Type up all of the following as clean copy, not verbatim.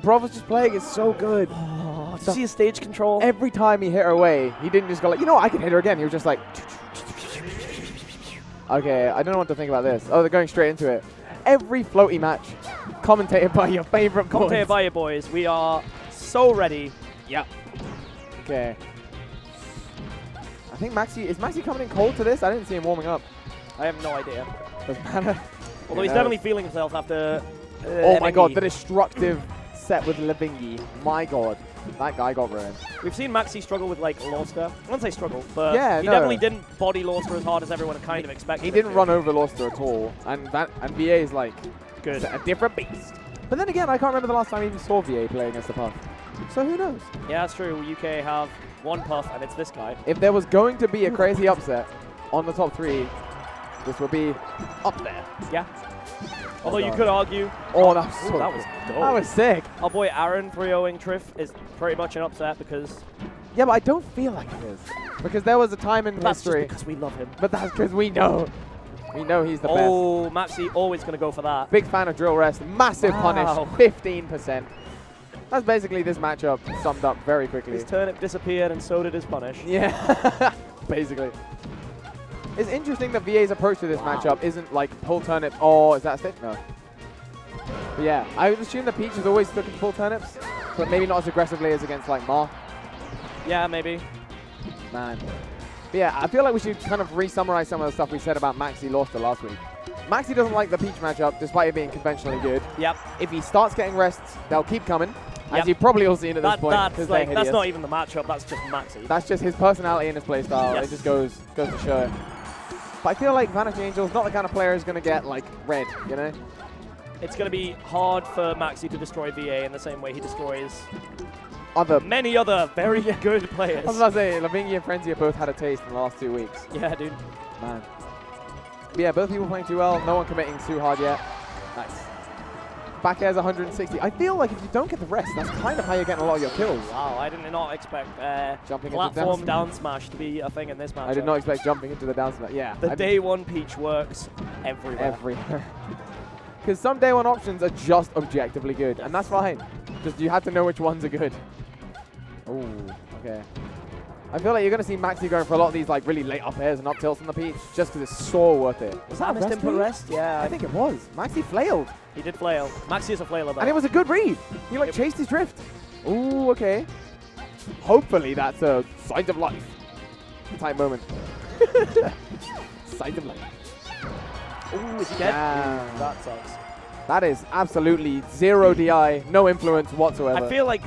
Prof was just playing it so good. Oh, did you see his stage control? Every time he hit her away, he didn't just go like, you know what, I can hit her again. He was just like, okay, I don't know what to think about this. Oh, they're going straight into it. Every floaty match, commentated by your favorite boys. Commentated by your boys. We are so ready. Yep. Okay. I think maXy, is maXy coming in cold to this? I didn't see him warming up. I have no idea. Doesn't matter. Although he's definitely feeling himself after oh my god, the destructive set with Levingi. My god. That guy got ruined. We've seen maXy struggle with, like, Lorster. I wouldn't say struggle, but yeah, he definitely didn't body Lorster as hard as everyone kind of expected. He didn't run over Lorster at all. And VA is, like, good. A different beast. But then again, I can't remember the last time I even saw VA play against the Puff. So who knows? Yeah, that's true. UK have one Puff, and it's this guy. If there was going to be a crazy upset on the top 3, this would be up there. Yeah. Although you could argue. Oh, that was so that was dope. That was sick. Our boy Aaron 3-0ing Triff is pretty much an upset because. Yeah, but I don't feel like it is. Because there was a time in history. That's just because we love him. But that's because we know. We know he's the best. Oh, maXy always going to go for that. Big fan of drill rest. Massive punish. 15%. That's basically this matchup summed up very quickly. His turnip disappeared and so did his punish. Yeah, basically. It's interesting that VA's approach to this matchup isn't like pull turnips. Oh, is that a stick? No. But yeah, I would assume that Peach is always looking to pull turnips, but maybe not as aggressively as against like Ma. Yeah, maybe. Man. But yeah, I feel like we should kind of re-summarize some of the stuff we said about maXy Lorster last week. maXy doesn't like the Peach matchup, despite it being conventionally good. Yep. If he starts getting rests, they'll keep coming. As you've probably all seen at this point. That's not even the matchup, that's just maXy. That's just his personality and his playstyle. Yes. It just goes to show. But I feel like Vanity Angel's not the kind of player who's going to get, like, red, you know? It's going to be hard for maXy to destroy VA in the same way he destroys many other very good players. I was about to say, Lavingi and Frenzy have both had a taste in the last 2 weeks. Yeah, dude. Man. But yeah, both people playing too well. No one committing too hard yet. Nice. Back air's 160. I feel like if you don't get the rest, that's kind of how you're getting a lot of your kills. Wow, I did not expect jumping platform down smash to be a thing in this match. I did not expect jumping into the down smash. Yeah. The day one Peach works everywhere. Everywhere. Because some day one options are just objectively good, and that's fine. Just you have to know which ones are good. Oh, okay. I feel like you're going to see maXy going for a lot of these like really late up airs and up tilts on the Peach just because it's so worth it. Was that a missed input rest? Yeah. I think it was. maXy flailed. He did flail. maXy is a flailer though. And it was a good read. He like chased his drift. Ooh, okay. Hopefully that's a sight of life type moment. Sight of life. Ooh, is he dead? Ooh, that sucks. That is absolutely zero DI, no influence whatsoever. I feel like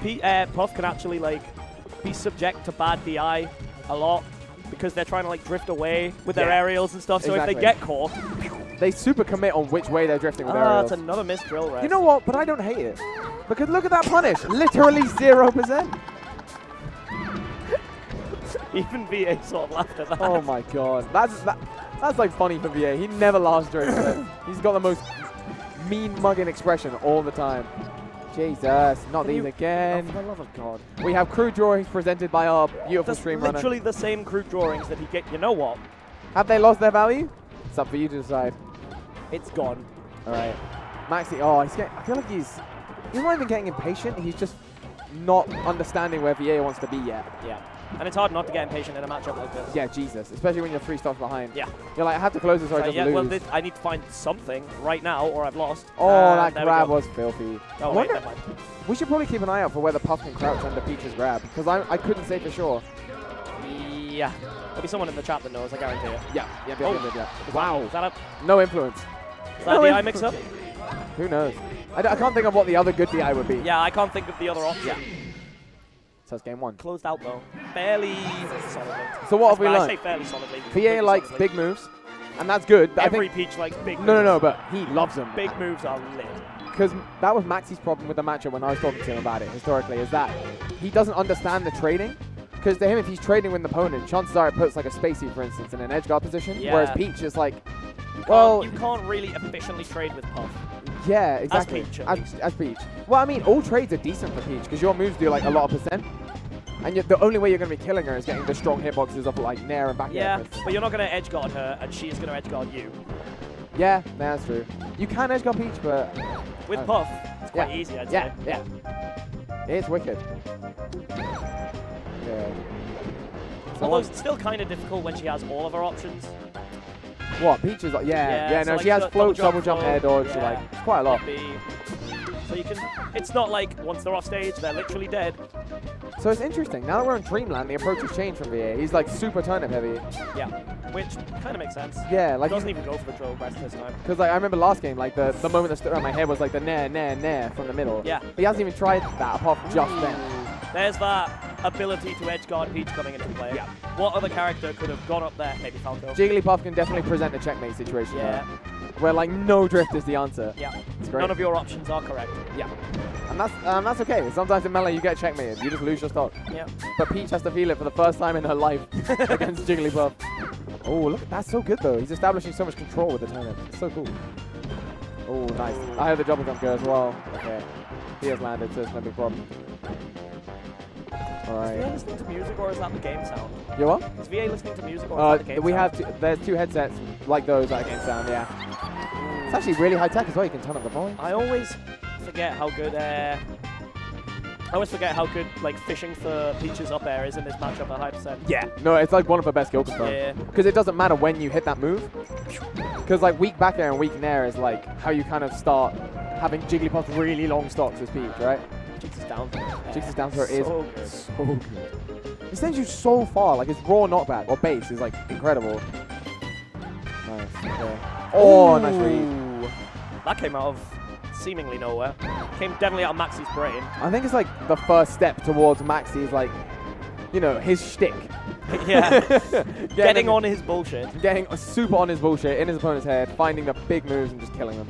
Puff can actually like be subject to bad DI a lot because they're trying to like drift away with their aerials and stuff. So if they get caught, they super commit on which way they're drifting with aerials. That's another missed drill rest. You know what? But I don't hate it because look at that punish, literally 0%. Even VA sort of laughed at that. Oh my god, that's like funny for VA. He never laughs during this. He's got the most mean mugging expression all the time. Jesus, not these again. Oh, for the love of God. We have crew drawings presented by our beautiful stream runner. Literally the same crew drawings that he get. You know what? Have they lost their value? It's up for you to decide. It's gone. All right. maXy, oh, I feel like he's not even getting impatient. He's just not understanding where VA wants to be yet. Yeah. And it's hard not to get impatient in a matchup like this. Yeah, Jesus. Especially when you're 3 stops behind. Yeah. You're like, I have to close this or I just lose. Well, I need to find something right now or I've lost. Oh, that grab was filthy. Oh, wait, never mind. We should probably keep an eye out for where the Puff can crouch under Peach's grab. Because I couldn't say for sure. Yeah. There'll be someone in the chat that knows, I guarantee you. Yeah. Wow. Is that a... No influence. Is that a DI mix-up? Who knows? I can't think of what the other good DI would be. Yeah, I can't think of the other option. Yeah. So that's game 1. Closed out though. Fairly solidly. So what have we learned? I say fairly solidly. VA likes big moves, and that's good. Every Peach likes big moves. No, but he loves them. Big moves are lit. Because that was maXy's problem with the matchup when I was talking to him about it historically, is that he doesn't understand the trading. Because to him, if he's trading with an opponent, chances are it puts like a Spacey, for instance, in an edge guard position, whereas Peach is like, you can't really efficiently trade with Puff. Yeah, exactly. As Peach. Well, I mean, all trades are decent for Peach because your moves do like a lot of %. And the only way you're going to be killing her is getting the strong hitboxes off like Nair and back air. Yeah, but you're not going to edge guard her, and she is going to edge guard you. Yeah, that's true. You can edge guard Peach, but with Puff, it's quite easy, I'd say. Yeah. It's wicked. Okay. Although it's still kind of difficult when she has all of her options. What? Peach is like, yeah, so no, like she has float, double jump, float, air dodge, yeah, like, it's quite a lot. So you can, it's not like once they're off stage, they're literally dead. So it's interesting. Now that we're in Dreamland, the approach has changed from VA. He's like super turnip heavy. Yeah, which kind of makes sense. Yeah, like he doesn't even go for the drill rest this time. Because like I remember last game, like the moment that stood around my head was like the nair from the middle. Yeah. He hasn't even tried that apart from just then. There's that ability to edge guard Peach coming into play. Yeah. What other character could have gone up there? Maybe Falco. Jigglypuff can definitely present a checkmate situation. Yeah. Where like no drift is the answer. Yeah. It's great. None of your options are correct. Yeah. And that's okay. Sometimes in Melee you get checkmated. You just lose your stock. Yeah. But Peach has to feel it for the first time in her life against Jigglypuff. Oh, look, that's so good though. He's establishing so much control with the turnip. It's so cool. Oh, nice. I heard the double jump go as well. Okay. He has landed, so it's no big problem. Alright. Is VA listening to music or is that the game sound? You what? Is VA listening to music or is that the game sound? There's two headsets like those that are game sound, yeah. It's actually really high tech as well. You can turn up the volume. I always forget how good like fishing for Peach's up air is in this matchup at 100%. Yeah. No, it's like one of the best skill confirms. Yeah. Because it doesn't matter when you hit that move. Because like weak back air and weak nair is like how you kind of start having Jigglypuff really long stocks as Peach, right? Jigs is down throw. Jigs is down throw is so good. So good. It sends you so far. Like its raw knockback or base is like incredible. Nice. Okay. Oh, nice read. That came out of seemingly nowhere. Came definitely out of maXy's brain. I think it's like the first step towards maXy's like, you know, his shtick. Yeah. Getting on his bullshit. Getting super on his bullshit in his opponent's head, finding the big moves and just killing them.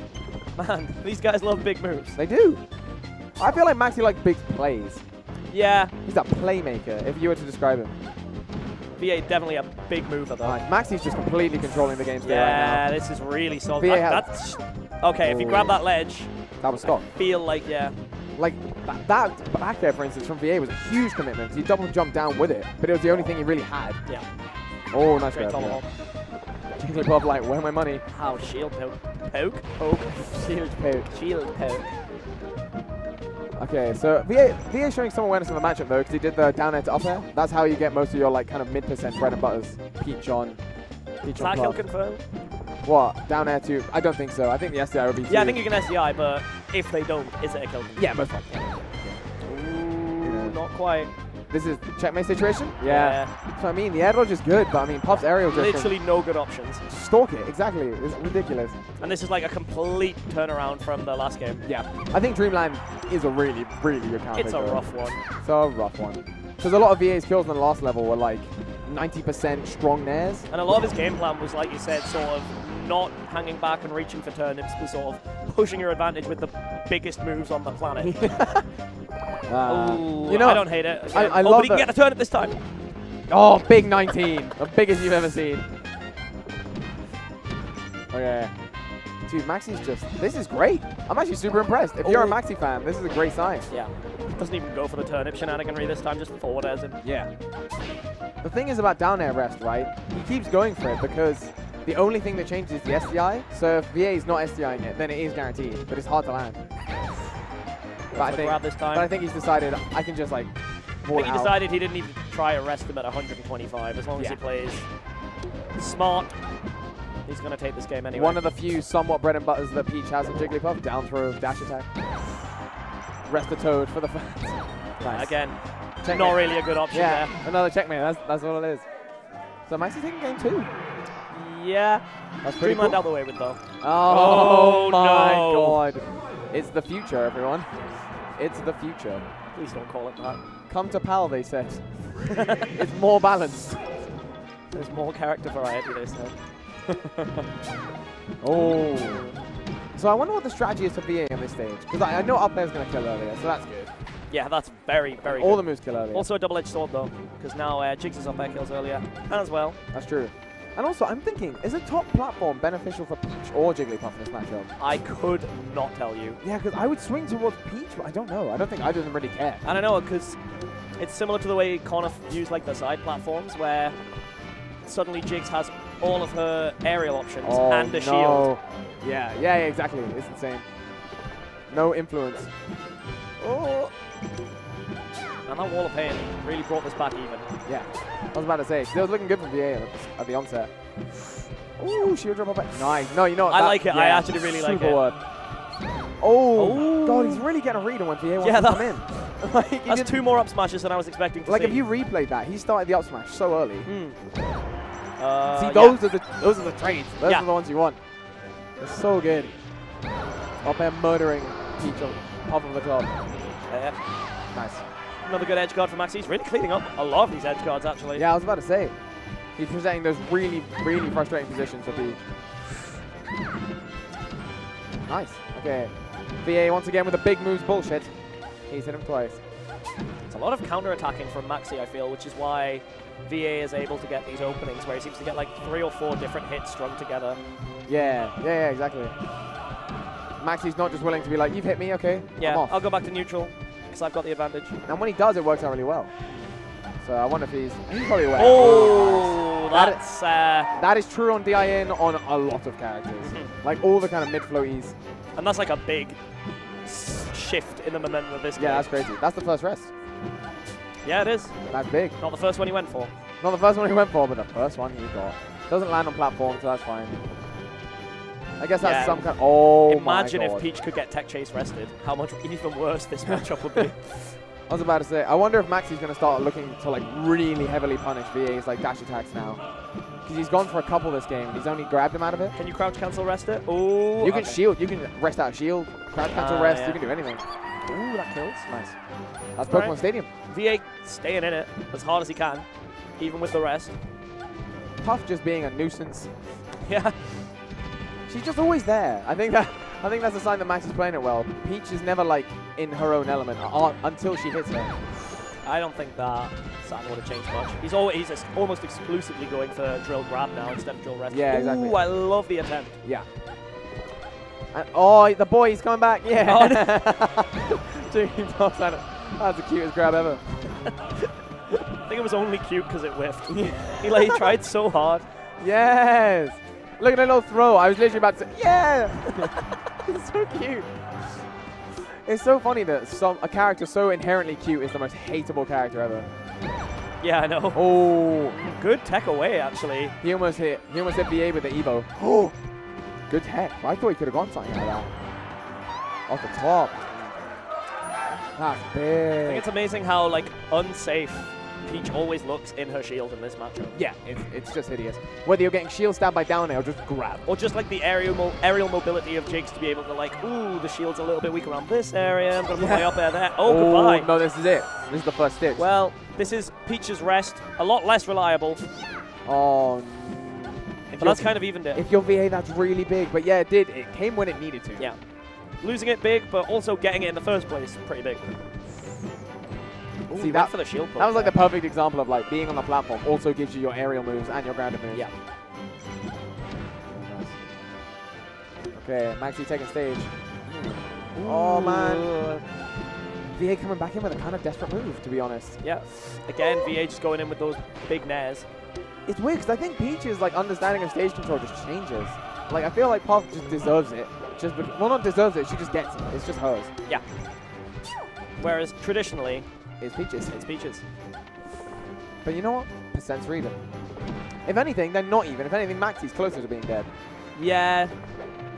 Man, these guys love big moves. They do. I feel like maXy like big plays. Yeah. He's a playmaker, if you were to describe him. VA definitely a big mover though. Right. maXy's just completely controlling the game right now. Yeah, this is really solid. That's okay, if you grab that ledge, that was stop. I feel like, yeah. Like, that back air, for instance, from VA was a huge commitment. He double jumped down with it, but it was the only thing he really had. Yeah. Oh, nice Great grab. tomahawk. Jigglypuff, like, where's my money? How? Shield poke. Poke? Poke. Shield poke. Shield poke. Okay, so VA is showing some awareness in the matchup though, because he did the down air to up air. That's how you get most of your like kind of mid% bread and butters. Peach on. Is that kill confirmed? What? Down air to? I don't think so. I think the SDI would be. Yeah, I think you can SDI, but if they don't, is it a kill? Yeah, most likely. Ooh, not quite. This is checkmate situation? Yeah. So I mean, the air dodge is good, but I mean, Puff's aerial just literally no good options. Stalk it, exactly. It's ridiculous. And this is like a complete turnaround from the last game. Yeah. I think Dreamland is a really, really good counter. It's a rough one. It's a rough one. Because a lot of VA's kills on the last level were like 90% strong nairs. And a lot of his game plan was, like you said, sort of not hanging back and reaching for turnips, but sort of pushing your advantage with the biggest moves on the planet. Ooh, you know, I don't hate it. I love love but he can get a turnip this time. Oh, big 19. The biggest you've ever seen. Okay. Dude, maXy's just... This is great. I'm actually super impressed. If you're a maXy fan, this is a great sign. Yeah. Doesn't even go for the turnip shenaniganry this time, just forward airs him. Yeah. The thing is about down air rest, right? He keeps going for it because the only thing that changes is the SDI. So if VA is not SDIing it, then it is guaranteed. But it's hard to land. But I think he's decided I can just like I think he decided he didn't even try to rest him at 125. As long as he plays smart, he's going to take this game anyway. One of the few somewhat bread and butters that Peach has in Jigglypuff. Down throw, dash attack. Rest the Toad for the fans. Nice. Again, checkmate. Not really a good option there. Another checkmate. That's all it is. So maXy's taking game 2. Yeah. That's pretty Dreamland cool. out the way with though. Oh my no. god. It's the future, everyone. It's the future. Please don't call it that. Come to PAL, they said. It's more balanced. There's more character variety, they said. Oh. So I wonder what the strategy is for VA on this stage. Because I know up there's going to kill earlier, so that's good. Yeah, that's very, very All good. the moves kill earlier. Also a double-edged sword, though, because now Jigs' up air kills earlier as well. That's true. And also, I'm thinking, is a top platform beneficial for Peach or Jigglypuff in this matchup? I could not tell you. Yeah, because I would swing towards Peach, but I don't know. I don't think either of them really care. I don't know, because it's similar to the way Connor used like the side platforms, where suddenly Jigs has all of her aerial options and a shield. Yeah, exactly. It's insane. No influence. Oh. And that wall of pain really brought this back even. Yeah. I was about to say, it was looking good from VA at the onset. Ooh, shield drop up. Nice. No, you know what? I like it. Yeah, I actually really like it. Word. Oh, God, he's really getting a read on when VA wants to come in. Like, that's 2 more up smashes than I was expecting to see. Like, if you replayed that, he started the up smash so early. See, those are the trades. Those are the ones you want. They're so good. Up there murdering Peach off of the top. Nice. Another good edge guard for maXy. He's really cleaning up a lot of these edge guards, actually. Yeah, I was about to say. He's presenting those really, really frustrating positions for Peach. Nice. Okay. VA once again with the big moves bullshit. He's hit him twice. It's a lot of counter-attacking from maXy, I feel, which is why VA is able to get these openings where he seems to get like 3 or 4 different hits strung together. Yeah, exactly. maXy's not just willing to be like, you've hit me, okay, yeah, I'm off. I'll go back to neutral because I've got the advantage. And when he does, it works out really well. So I wonder if he's probably aware. Oh, that is true on DIN on a lot of characters. Like all the kind of mid floaties. And that's like a big shift in the momentum of this game. Yeah, that's crazy. That's the first rest. Yeah, it is. That's big. Not the first one he went for. Not the first one he went for, but the first one he got. Doesn't land on platform, so that's fine. I guess that's some kind of... Oh, imagine if Peach could get Tech Chase rested. How much even worse this matchup would be. I was about to say, I wonder if maXy's going to start looking to like really heavily punish VA's like dash attacks now. Because he's gone for a couple this game and he's only grabbed him out of it. Can you crouch cancel rest it? Oh, you can shield. You can rest out shield, crouch cancel rest. Yeah. You can do anything. Ooh, that kills. Nice. That's Pokemon Stadium. VA staying in it as hard as he can, even with the rest. Puff just being a nuisance. Yeah. She's just always there. I think that's a sign that maXy's playing it well. Peach is never like in her own element until she hits her. I don't think that Saturn would have changed much. He's almost exclusively going for drill grab now instead of drill rest. Yeah, exactly. Ooh, I love the attempt. Yeah. And, oh, the boy, he's coming back. Yeah. Jigglypuff, that's the cutest grab ever. I think it was only cute because it whiffed. he tried so hard. Yes. Look at that little throw. I was literally about to say, yeah. It's so cute. It's so funny that a character so inherently cute is the most hateable character ever. Yeah, I know. Oh, good tech away actually. He almost hit VA with the Evo. Oh, good tech. I thought he could have gone something like that. Off the top. That's big. I think it's amazing how like unsafe Peach always looks in her shield in this matchup. Yeah, it's just hideous. Whether you're getting shield stabbed by down air or just grab. Or just like the aerial mobility of Jigs to be able to like, ooh, the shield's a little bit weak around this area. I'm going to put my up air there. Oh, goodbye. No, this is it. This is the first stitch. Well, this is Peach's rest. A lot less reliable. Oh, but that's kind of evened it. If you're VA, that's really big. But yeah, it did. It came when it needed to. Yeah. Losing it big, but also getting it in the first place, pretty big. Ooh, see that for the shield poke. That was like the perfect example of like being on the platform also gives you your aerial moves and your grounded moves. Yeah. Okay, maXy taking stage. Ooh. Oh man. VA coming back in with a kind of desperate move, to be honest. Yeah. Again, VA just going in with those big nairs. It's weird because I think Peach's like understanding of stage control just changes. Like I feel like Puff just deserves it. Well, not deserves it. She just gets it. It's just hers. Yeah. Whereas traditionally, it's Peach's. It's Peach's. But you know what? Percents are even. If anything, they're not even. If anything, maXy's closer to being dead. Yeah.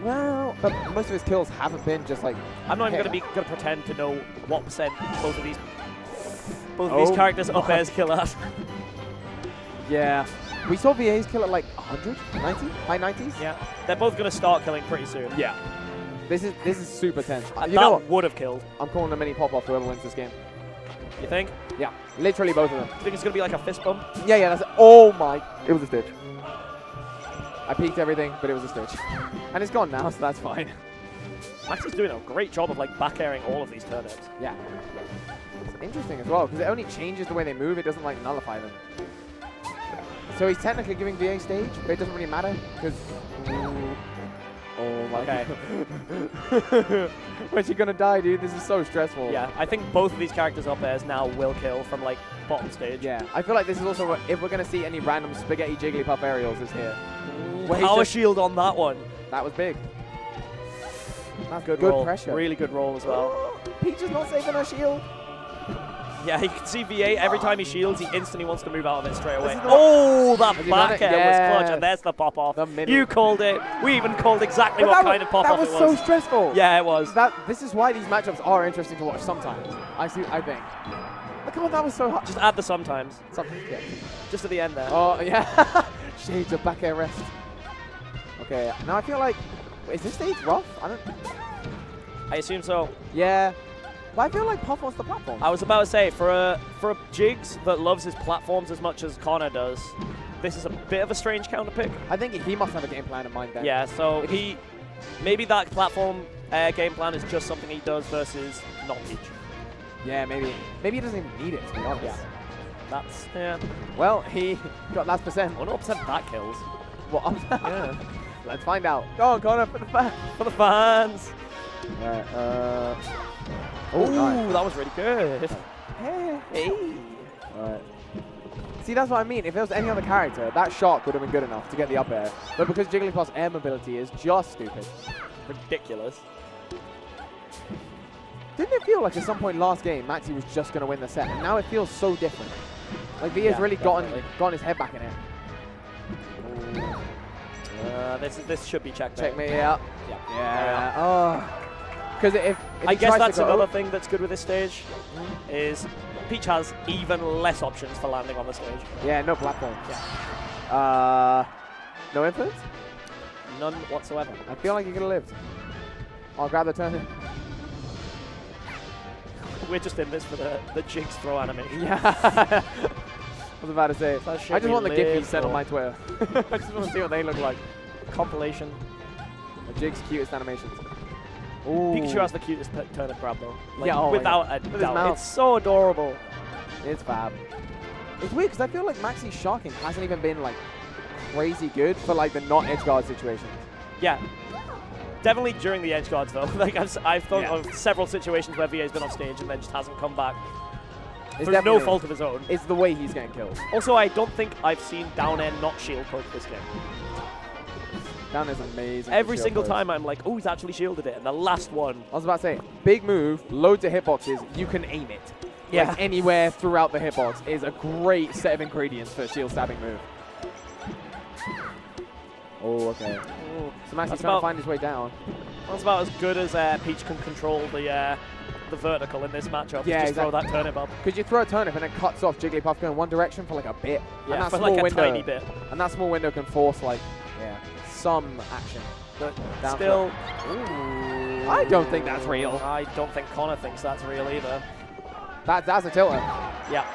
Well, but most of his kills haven't been just like. I'm not even going to pretend to know what percent both of these characters up airs kill at. Yeah. We saw VA's kill at like 100, 90, high 90s. Yeah. They're both going to start killing pretty soon. Yeah. This is super tense. You know what would have killed? I'm calling a mini pop off whoever wins this game. You think? Yeah. Literally both of them. You think it's going to be like a fist bump? Yeah, that's it. Oh my. It was a stitch. I peeked everything, but it was a stitch. And it's gone now, so that's fine. maXy's doing a great job of like back airing all of these turnips. Yeah. It's interesting as well, because it only changes the way they move. It doesn't like nullify them. So he's technically giving VA stage, but it doesn't really matter, because... Oh my god. When's she gonna die, dude? This is so stressful. Yeah, I think both of these characters up airs now will kill from like bottom stage. Yeah, I feel like this is also if we're gonna see any random spaghetti Jigglypuff aerials is here. Power shield on that one. That was big. That's good roll. Pressure. Really good roll as well. Peach is not saving her shield. Yeah, you can see VA, every time he shields, he instantly wants to move out of it straight away. Oh, that back air was clutch, and there's the pop-off. You called it. We even called exactly what kind of pop-off it was. That was so stressful. Yeah, it was. This is why these matchups are interesting to watch sometimes. I think. Look how that was so hard. Just add the sometimes. Sometimes, yeah. Just at the end there. Oh, yeah. Shades of back air rest. Okay, now I feel like, is this stage rough? I assume so. Yeah. But I feel like Puff wants the platform. I was about to say, for a Jigs that loves his platforms as much as Connor does, this is a bit of a strange counter pick. I think he must have a game plan in mind then. Yeah, so maybe that platform game plan is just something he does versus not Peach. Yeah, maybe he doesn't even need it, to be honest. Yeah. Well, he got last percent. 100% that kills. What? Yeah. Let's find out. Go on, Connor, for the fans. For the fans. Right, oh, nice. That was really good. Hey. Alright. See, that's what I mean. If it was any other character, that shot would have been good enough to get the up air. But because Jigglypuff's air mobility is just stupid. Ridiculous. Didn't it feel like at some point last game, maXy was just going to win the set? And now it feels so different. Like, Via's really gotten his head back in it. This should be checkmate. Checkmate, yeah. Yeah. Oh. Because if I guess that's another thing that's good with this stage, is Peach has even less options for landing on the stage. Yeah, no platform. Yeah. No influence? None whatsoever. I feel like you could have lived. I'll grab the turn. We're just in this for the Jigs throw animation. Yeah. I was about to say. I just want the GIF you sent on my Twitter. I just want to see what they look like. Compilation. The Jigs' cutest animations. Ooh. Pikachu has the cutest turnip grab though. Like, yeah, without a doubt. It's so adorable. It's fab. It's weird because I feel like maXy's shocking hasn't even been like crazy good for like the not edge guard situations. Yeah. Definitely during the edge guards though. Like I've thought of several situations where VA's been off stage and then just hasn't come back. Through no fault of his own. It's the way he's getting killed. Also, I don't think I've seen down air not shield poke this game. Down is amazing. Every single time I'm like, oh, he's actually shielded it. And the last one. I was about to say, big move, loads of hitboxes, you can aim it. Yeah. Like anywhere throughout the hitbox is a great set of ingredients for a shield stabbing move. Oh, okay. So maXy's trying to find his way down. That's about as good as Peach can control the vertical in this matchup. Yeah, just throw that turnip up. Because you throw a turnip and it cuts off Jigglypuff going one direction for like a bit. Yeah, and that for small like a window, tiny bit. And that small window can force like, some action. But still, I don't think that's real. I don't think Connor thinks that's real either. That's a tilter. Yeah.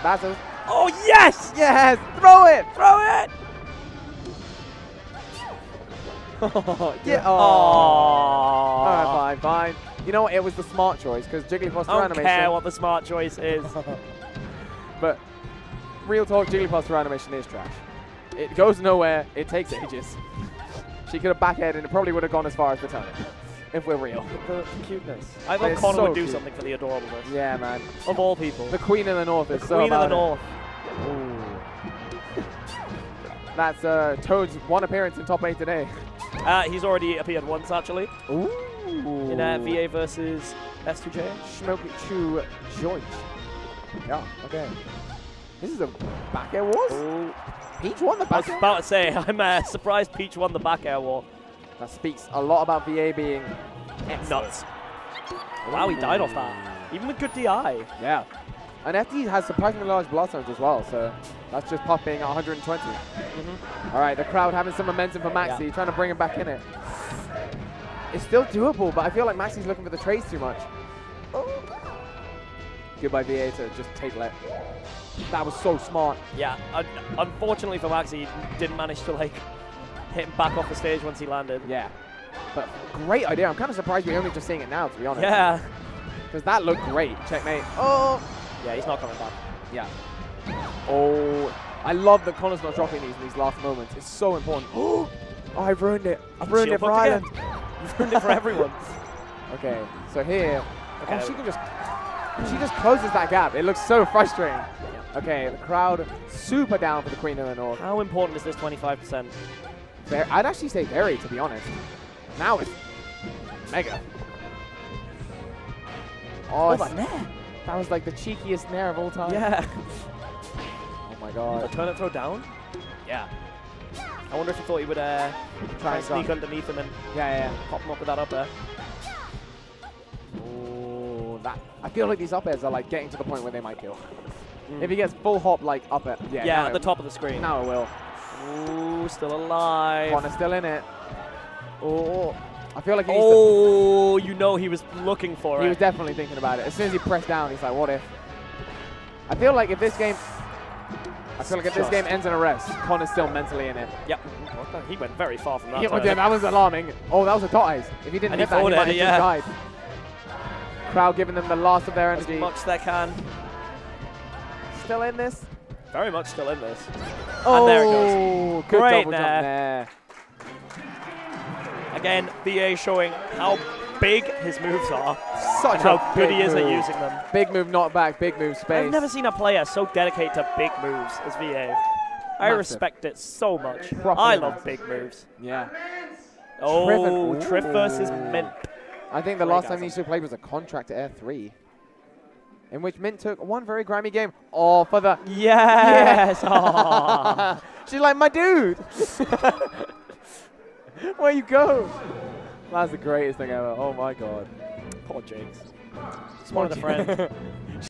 That's a... Oh, yes! Yes! Throw it! Throw it! Yeah. Oh. Alright, fine. You know what? It was the smart choice because Jigglypuff's throw animation. I don't care what the smart choice is. But real talk, Jigglypuff's throw animation is trash. It goes nowhere. It takes ages. She could have back-aired and it probably would have gone as far as the turnip. If we're real. The cuteness. I thought Connor would do something for the adorableness. Yeah, man. Of all people. The Queen of the North is so Queen of the North. Ooh. That's Toad's one appearance in top 8 today. He's already appeared once, actually. Ooh. In VA versus S2J. Smoky Chew Joint. Yeah, okay. This is a back air wars? Ooh. Peach won the back air? I was about to say, I'm surprised Peach won the back air war. That speaks a lot about VA being nuts. Wow, he died off that. Even with good DI. Yeah. And FD has surprisingly large blood zones as well, so that's just Puff being at 120. All right, the crowd having some momentum for maXy, trying to bring him back in it. It's still doable, but I feel like maXy's looking for the trades too much. Goodbye VA to just take let. That was so smart. Yeah, unfortunately for maXy, he didn't manage to like hit him back off the stage once he landed. Yeah, but great idea. I'm kind of surprised we're only just seeing it now, to be honest. Yeah. Because that looked great. Checkmate. Oh. Yeah, he's not coming back. Yeah. Oh, I love that Connor's not dropping these in these last moments. It's so important. Oh, I've ruined it. I've ruined it for Ireland. You've ruined it for everyone. Okay, so here, she can just, she just closes that gap. It looks so frustrating. Okay, the crowd super down for the Queen of the North. How important is this 25%? I'd actually say very, to be honest. Now it's mega. Oh, that net. That was like the cheekiest nair of all time. Yeah. Oh my god. Alternate throw down? Yeah. I wonder if he thought he would try and sneak underneath him and pop him up with that up there. Oh, that. I feel like these up airs are like getting to the point where they might kill. If he gets full hop like up air. Yeah, at the top of the screen. Now it will. Ooh, still alive. Connor's still in it. Oh, I feel like he you know he was looking for it. He was definitely thinking about it. As soon as he pressed down, he's like, what if? I feel like if this game ends in a rest, Connor's still mentally in it. Yep. He went very far from that. Yeah, that was alarming. Oh, that was a tot ice. If he didn't hit that, he might have just died. Crowd giving them the last of their energy. As much they can. Still in this? Very much still in this. Oh, and there it goes. Good Great double jump there. Again, VA showing how big his moves are. Such and how good he is at using them. Big move, not back. Big move, space. I've never seen a player so dedicated to big moves as VA. I respect it so much. I love big moves. Yeah. Oh, Triff versus Mint. I think the last time these two played was a Contract Air 3, in which Mint took one very grimy game. Oh, for the... Yes! Yeah. She's like, my dude! Where you go? That's the greatest thing ever. Oh, my God. Poor Jigs. Just wanted a friend.